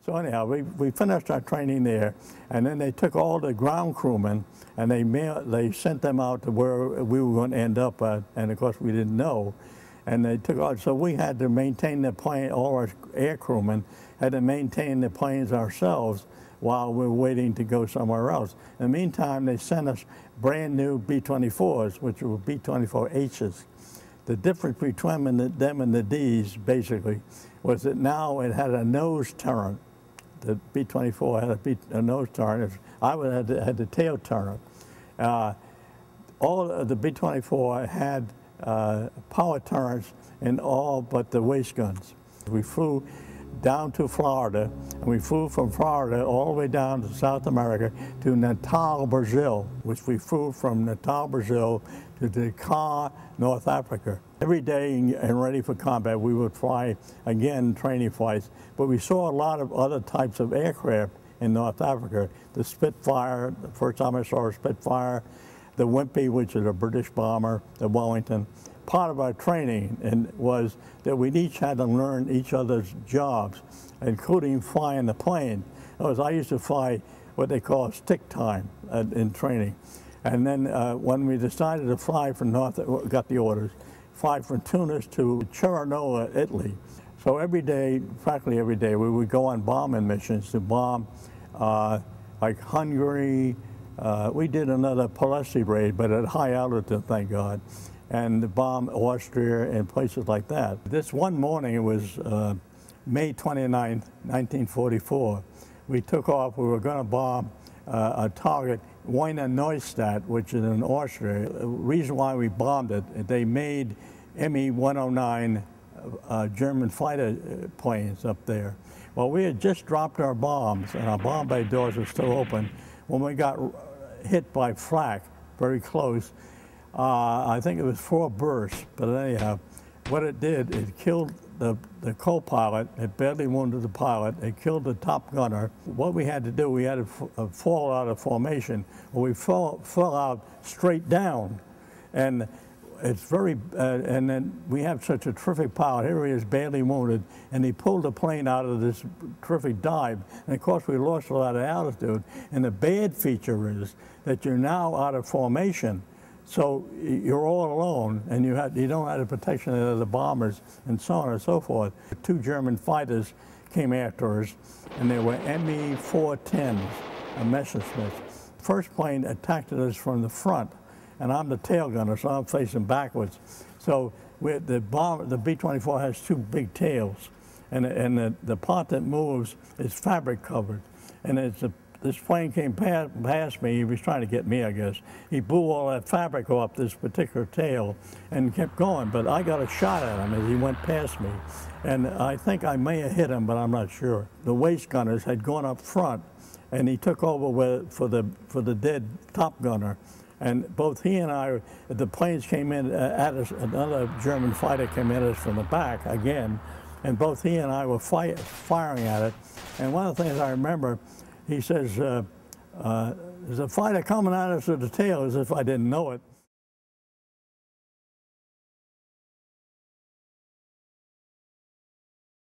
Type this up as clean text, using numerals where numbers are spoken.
So anyhow, we finished our training there, and then they took all the ground crewmen and they sent them out to where we were going to end up at, and of course we didn't know. And they took out, so we had to maintain the plane, all our air crewmen had to maintain the planes ourselves while we were waiting to go somewhere else. In the meantime, they sent us brand new B-24s, which were B-24Hs. The difference between them and the Ds, basically, was that now it had a nose turret. The B-24 had a nose turret. I had the tail turret. All of the B-24 had power turrets in all but the waist guns. We flew down to Florida, and we flew from Florida all the way down to South America to Natal, Brazil, which we flew from Natal, Brazil to Dakar, North Africa. Every day and ready for combat, we would fly, again, training flights, but we saw a lot of other types of aircraft in North Africa. The Spitfire, the first time I saw a Spitfire, the Wimpy, which is a British bomber, the Wellington. Part of our training was that we each had to learn each other's jobs, including flying the plane. I used to fly what they call stick time in training. And then when we decided to fly from got the orders, fly from Tunis to Cernola, Italy. So every day, practically every day, we would go on bombing missions to bomb like Hungary. We did another Palesti raid, but at high altitude, thank God, and bomb Austria and places like that. This one morning, it was May 29th, 1944. We took off. We were going to bomb a target, Wiener Neustadt, which is in Austria. The reason why we bombed it, they made Me-109 German fighter planes up there. Well, we had just dropped our bombs, and our bomb bay doors were still open when we got hit by flak very close. I think it was 4 bursts, but anyhow, what it did, it killed the co-pilot, it badly wounded the pilot, it killed the top gunner. What we had to do, we had to fall out of formation. Well, we fell out straight down, and it's very, and then we have such a terrific pilot. Here he is, badly wounded, and he pulled the plane out of this terrific dive. And of course, we lost a lot of altitude. And the bad feature is that you're now out of formation. So you're all alone, and you don't have the protection of the bombers and so on and so forth. 2 German fighters came after us, and they were Me-410s, a Messerschmitt. First plane attacked us from the front, and I'm the tail gunner, so I'm facing backwards. So the B-24 has 2 big tails, and the part that moves is fabric covered, and this plane came past me. He was trying to get me, I guess. He blew all that fabric off this particular tail and kept going, but I got a shot at him as he went past me. And I think I may have hit him, but I'm not sure. The waist gunners had gone up front, and he took over for the dead top gunner. And both he and I, the planes came in at us, another German fighter came at us from the back again, and both he and I were firing at it. And one of the things I remember, he says, there's a fighter coming at us with the tail, as if I didn't know it.